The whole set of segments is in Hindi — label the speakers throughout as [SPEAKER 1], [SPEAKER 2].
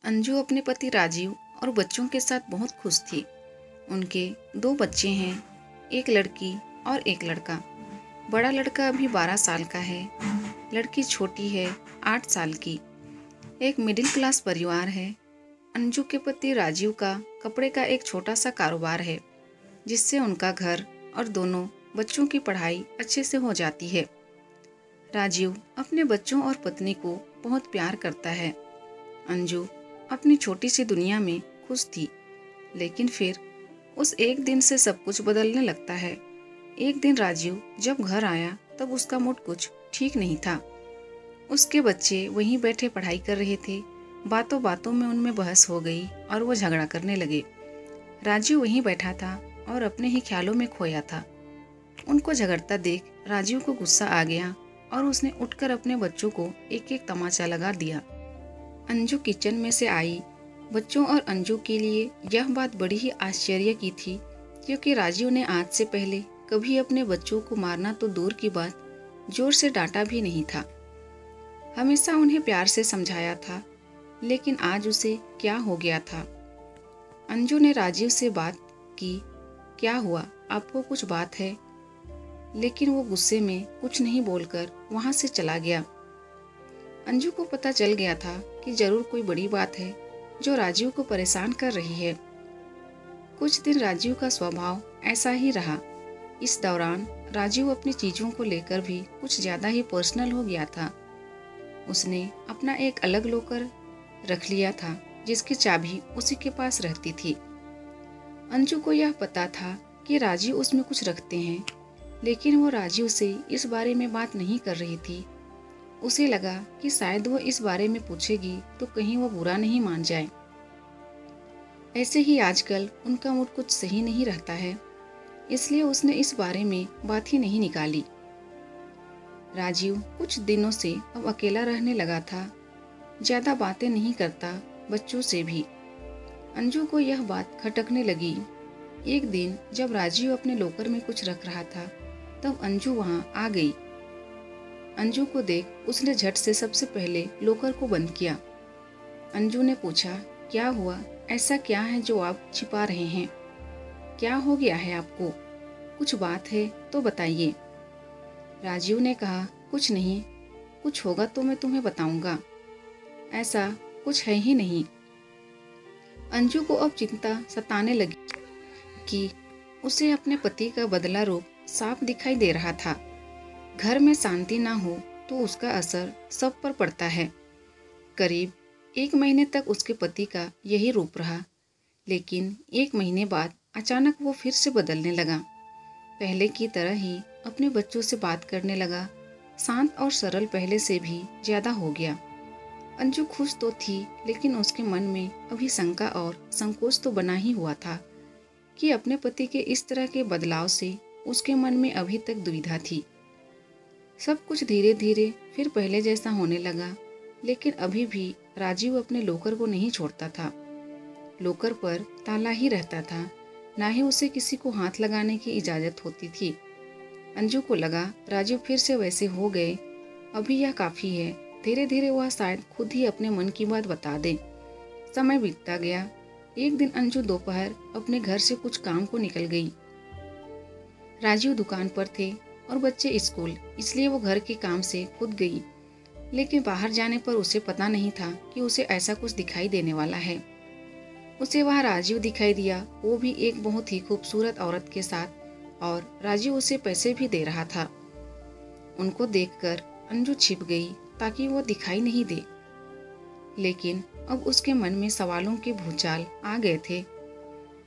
[SPEAKER 1] अंजू अपने पति राजीव और बच्चों के साथ बहुत खुश थी। उनके 2 बच्चे हैं, एक लड़की और एक लड़का। बड़ा लड़का अभी 12 साल का है, लड़की छोटी है 8 साल की। एक मिडिल क्लास परिवार है। अंजू के पति राजीव का कपड़े का एक छोटा सा कारोबार है, जिससे उनका घर और दोनों बच्चों की पढ़ाई अच्छे से हो जाती है। राजीव अपने बच्चों और पत्नी को बहुत प्यार करता है। अंजू अपनी छोटी सी दुनिया में खुश थी, लेकिन फिर उस एक दिन से सब कुछ बदलने लगता है। एक दिन राजीव जब घर आया तब उसका मूड कुछ ठीक नहीं था। उसके बच्चे वहीं बैठे पढ़ाई कर रहे थे। बातों बातों में उनमें बहस हो गई और वो झगड़ा करने लगे। राजीव वहीं बैठा था और अपने ही ख्यालों में खोया था। उनको झगड़ता देख राजीव को गुस्सा आ गया और उसने उठकर अपने बच्चों को एक एक तमाचा लगा दिया। अंजू किचन में से आई। बच्चों और अंजू के लिए यह बात बड़ी ही आश्चर्य की थी, क्योंकि राजीव ने आज से पहले कभी अपने बच्चों को मारना तो दूर की बात, जोर से डांटा भी नहीं था। हमेशा उन्हें प्यार से समझाया था, लेकिन आज उसे क्या हो गया था। अंजू ने राजीव से बात की, क्या हुआ, आपको कुछ बात है? लेकिन वो गुस्से में कुछ नहीं बोलकर वहां से चला गया। अंजू को पता चल गया था कि जरूर कोई बड़ी बात है जो राजीव को परेशान कर रही है। कुछ दिन राजीव का स्वभाव ऐसा ही रहा। इस दौरान राजीव अपनी चीजों को लेकर भी कुछ ज्यादा ही पर्सनल हो गया था। उसने अपना एक अलग लॉकर रख लिया था, जिसकी चाबी उसी के पास रहती थी। अंजू को यह पता था कि राजीव उसमें कुछ रखते हैं, लेकिन वो राजीव से इस बारे में बात नहीं कर रही थी। उसे लगा कि शायद वो इस बारे में पूछेगी तो कहीं वो बुरा नहीं मान जाए। ऐसे ही आजकल उनका मूड कुछ सही नहीं रहता है, इसलिए उसने इस बारे में बात ही नहीं निकाली। राजीव कुछ दिनों से अब अकेला रहने लगा था। ज्यादा बातें नहीं करता, बच्चों से भी। अंजू को यह बात खटकने लगी। एक दिन जब राजीव अपने लॉकर में कुछ रख रहा था, तब अंजू वहां आ गई। अंजू को देख उसने झट से सबसे पहले लॉकर को बंद किया। अंजू ने पूछा, क्या हुआ, ऐसा क्या है जो आप छिपा रहे हैं? क्या हो गया है आपको? कुछ बात है तो बताइए। राजीव ने कहा, कुछ नहीं, कुछ होगा तो मैं तुम्हें बताऊंगा। ऐसा कुछ है ही नहीं। अंजू को अब चिंता सताने लगी कि उसे अपने पति का बदला रूप साफ दिखाई दे रहा था। घर में शांति ना हो तो उसका असर सब पर पड़ता है। करीब 1 महीने तक उसके पति का यही रूप रहा, लेकिन 1 महीने बाद अचानक वो फिर से बदलने लगा। पहले की तरह ही अपने बच्चों से बात करने लगा। शांत और सरल पहले से भी ज्यादा हो गया। अंजू खुश तो थी, लेकिन उसके मन में अभी शंका और संकोच तो बना ही हुआ था कि अपने पति के इस तरह के बदलाव से उसके मन में अभी तक दुविधा थी। सब कुछ धीरे धीरे फिर पहले जैसा होने लगा, लेकिन अभी भी राजीव अपने लॉकर को नहीं छोड़ता था। लॉकर पर ताला ही रहता था, ना ही उसे किसी को हाथ लगाने की इजाजत होती थी। अंजू को लगा राजीव फिर से वैसे हो गए, अभी यह काफी है। धीरे धीरे वह शायद खुद ही अपने मन की बात बता दे। समय बीतता गया। एक दिन अंजू दोपहर अपने घर से कुछ काम को निकल गई। राजीव दुकान पर थे और बच्चे स्कूल, इसलिए वो घर के काम से खुद गई। लेकिन बाहर जाने पर उसे पता नहीं था कि उसे ऐसा कुछ दिखाई देने वाला है। उसे वहाँ राजीव दिखाई दिया, वो भी एक बहुत ही खूबसूरत औरत के साथ, और राजीव उसे पैसे भी दे रहा था। उनको देखकर अंजू छिप गई ताकि वो दिखाई नहीं दे। लेकिन अब उसके मन में सवालों के भूचाल आ गए थे।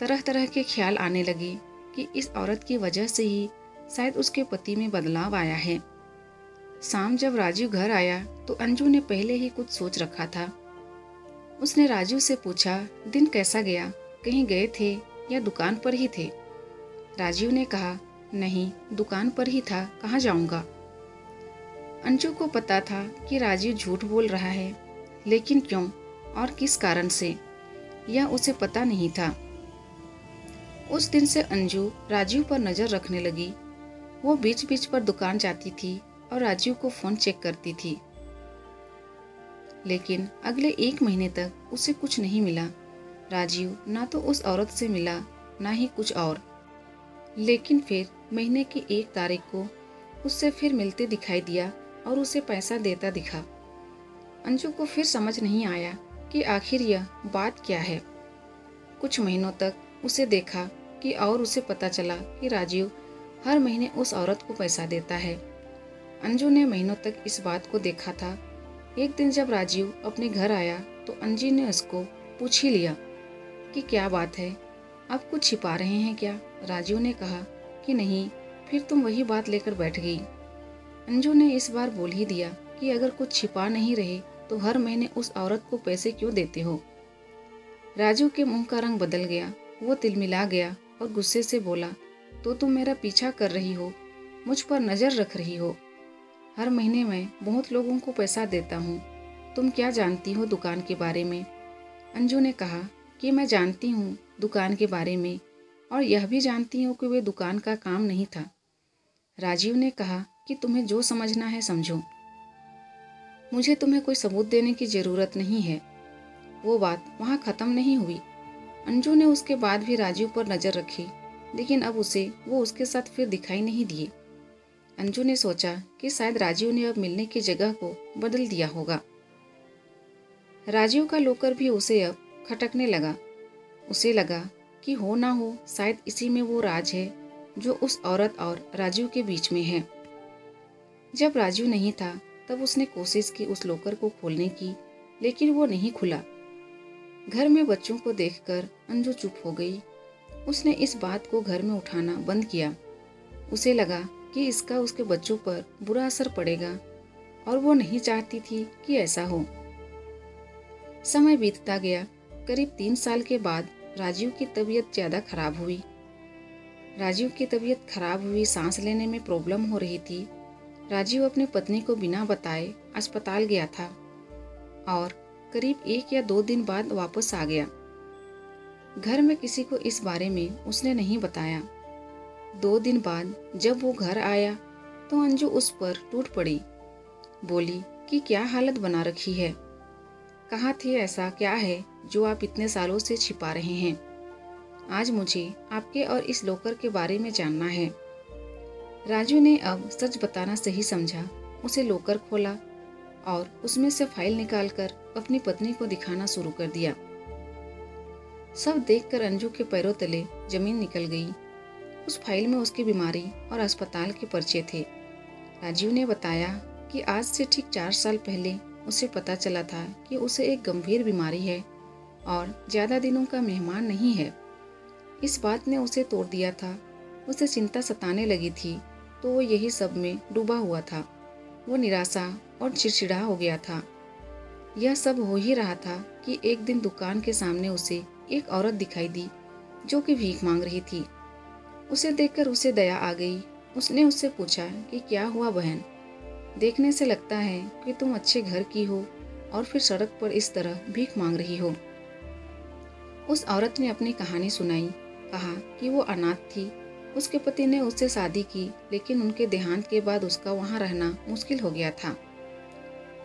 [SPEAKER 1] तरह तरह के ख्याल आने लगे कि इस औरत की वजह से ही शायद उसके पति में बदलाव आया है। शाम जब राजीव घर आया तो अंजू ने पहले ही कुछ सोच रखा था। उसने राजीव से पूछा, दिन कैसा गया, कहीं गए थे या दुकान पर ही थे? राजीव ने कहा, नहीं, दुकान पर ही था, कहाँ जाऊंगा। अंजू को पता था कि राजीव झूठ बोल रहा है, लेकिन क्यों और किस कारण से, यह उसे पता नहीं था। उस दिन से अंजू राजीव पर नजर रखने लगी। वो बीच बीच पर दुकान जाती थी और राजीव को फोन चेक करती थी। लेकिन अगले 1 महीने तक उसे कुछ नहीं मिला। राजीव ना तो उस औरत से मिला, ना ही कुछ और। लेकिन फिर महीने की 1 तारीख को उससे फिर मिलते दिखाई दिया और उसे पैसा देता दिखा। अंजू को फिर समझ नहीं आया कि आखिर यह बात क्या है। कुछ महीनों तक उसे देखा कि और उसे पता चला कि राजीव हर महीने उस औरत को पैसा देता है। अंजू ने महीनों तक इस बात को देखा था। एक दिन जब राजीव अपने घर आया तो अंजी ने उसको पूछ ही लिया कि क्या बात है, आप कुछ छिपा रहे हैं क्या? राजीव ने कहा कि नहीं। फिर तुम वही बात लेकर बैठ गई। अंजू ने इस बार बोल ही दिया कि अगर कुछ छिपा नहीं रहे तो हर महीने उस औरत को पैसे क्यों देते हो? राजू के मुंह का रंग बदल गया। वो तिलमिला गया और गुस्से से बोला, तो तुम मेरा पीछा कर रही हो, मुझ पर नजर रख रही हो। हर महीने मैं बहुत लोगों को पैसा देता हूँ। तुम क्या जानती हो दुकान के बारे में? अंजू ने कहा कि मैं जानती हूँ दुकान के बारे में, और यह भी जानती हूँ कि वे दुकान का काम नहीं था। राजीव ने कहा कि तुम्हें जो समझना है समझो, मुझे तुम्हें कोई सबूत देने की जरूरत नहीं है। वो बात वहाँ खत्म नहीं हुई। अंजू ने उसके बाद भी राजीव पर नजर रखी, लेकिन अब वो उसके साथ फिर दिखाई नहीं दिए। अंजू ने सोचा कि शायद राजीव ने अब मिलने की जगह को बदल दिया होगा। राजीव का लोकर भी उसे अब खटकने लगा। उसे लगा कि हो ना हो शायद इसी में वो राज है जो उस औरत और राजीव के बीच में है। जब राजीव नहीं था तब उसने कोशिश की उस लोकर को खोलने की, लेकिन वो नहीं खुला। घर में बच्चों को देखकर अंजू चुप हो गई। उसने इस बात को घर में उठाना बंद किया। उसे लगा कि इसका उसके बच्चों पर बुरा असर पड़ेगा और वो नहीं चाहती थी कि ऐसा हो। समय बीतता गया। करीब 3 साल के बाद राजीव की तबीयत ज़्यादा खराब हुई। सांस लेने में प्रॉब्लम हो रही थी। राजीव अपनी पत्नी को बिना बताए अस्पताल गया था और करीब 1 या 2 दिन बाद वापस आ गया। घर में किसी को इस बारे में उसने नहीं बताया। 2 दिन बाद जब वो घर आया तो अंजू उस पर टूट पड़ी। बोली कि क्या हालत बना रखी है, कहाँ थे, ऐसा क्या है जो आप इतने सालों से छिपा रहे हैं? आज मुझे आपके और इस लोकर के बारे में जानना है। राजू ने अब सच बताना सही समझा। उसे लोकर खोला और उसमें से फाइल निकालकर अपनी पत्नी को दिखाना शुरू कर दिया। सब देखकर अंजू के पैरों तले जमीन निकल गई। उस फाइल में उसकी बीमारी और अस्पताल के पर्चे थे। राजीव ने बताया कि आज से ठीक 4 साल पहले उसे पता चला था कि उसे एक गंभीर बीमारी है और ज़्यादा दिनों का मेहमान नहीं है। इस बात ने उसे तोड़ दिया था। उसे चिंता सताने लगी थी तो वो यही सब में डूबा हुआ था। वो निराशा और चिड़चिड़ा हो गया था। यह सब हो ही रहा था कि एक दिन दुकान के सामने उसे एक औरत दिखाई दी जो कि भीख मांग रही थी। उसे देखकर उसे दया आ गई। उसने उससे पूछा कि क्या हुआ बहन, देखने से लगता है कि तुम अच्छे घर की हो और फिर सड़क पर इस तरह भीख मांग रही हो। उस औरत ने अपनी कहानी सुनाई। कहा कि वो अनाथ थी। उसके पति ने उससे शादी की, लेकिन उनके देहांत के बाद उसका वहाँ रहना मुश्किल हो गया था।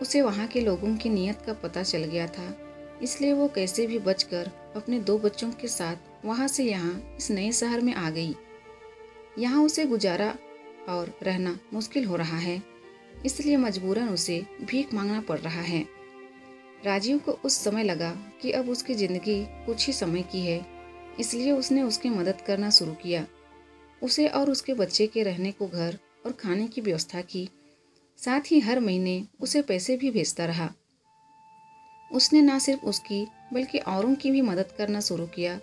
[SPEAKER 1] उसे वहाँ के लोगों की नीयत का पता चल गया था, इसलिए वो कैसे भी बचकर अपने 2 बच्चों के साथ वहाँ से यहाँ इस नए शहर में आ गई। यहाँ उसे गुजारा और रहना मुश्किल हो रहा है, इसलिए मजबूरन उसे भीख मांगना पड़ रहा है। राजीव को उस समय लगा कि अब उसकी जिंदगी कुछ ही समय की है, इसलिए उसने उसकी मदद करना शुरू किया। उसे और उसके बच्चे के रहने को घर और खाने की व्यवस्था की। साथ ही हर महीने उसे पैसे भी भेजता रहा। उसने न सिर्फ उसकी बल्कि औरों की भी मदद करना शुरू किया।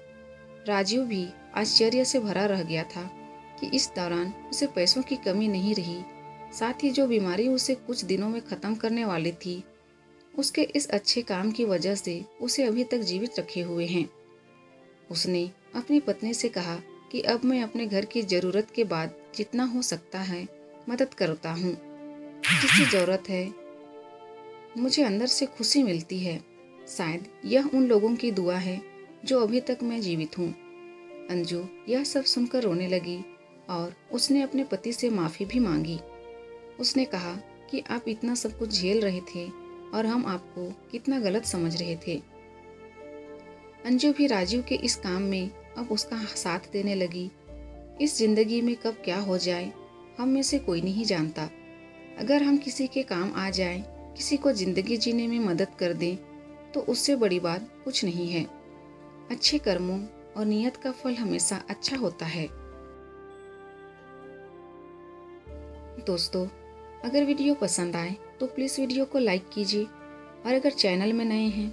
[SPEAKER 1] राजीव भी आश्चर्य से भरा रह गया था कि इस दौरान उसे पैसों की कमी नहीं रही। साथ ही जो बीमारी उसे कुछ दिनों में ख़त्म करने वाली थी, उसके इस अच्छे काम की वजह से उसे अभी तक जीवित रखे हुए हैं। उसने अपनी पत्नी से कहा कि अब मैं अपने घर की ज़रूरत के बाद जितना हो सकता है मदद करता हूँ। जिसकी ज़रूरत है मुझे अंदर से खुशी मिलती है। शायद यह उन लोगों की दुआ है जो अभी तक मैं जीवित हूँ। अंजू यह सब सुनकर रोने लगी और उसने अपने पति से माफ़ी भी मांगी। उसने कहा कि आप इतना सब कुछ झेल रहे थे, और हम आपको कितना गलत समझ रहे थे। अंजू भी राजीव के इस काम में अब उसका साथ देने लगी। इस जिंदगी में कब क्या हो जाए हम में से कोई नहीं जानता। अगर हम किसी के काम आ जाएं, किसी को जिंदगी जीने में मदद कर दें तो उससे बड़ी बात कुछ नहीं है। अच्छे कर्मों और नियत का फल हमेशा अच्छा होता है। दोस्तों, अगर वीडियो पसंद आए तो प्लीज़ वीडियो को लाइक कीजिए और अगर चैनल में नए हैं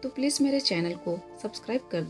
[SPEAKER 1] तो प्लीज़ मेरे चैनल को सब्सक्राइब कर दीजिए।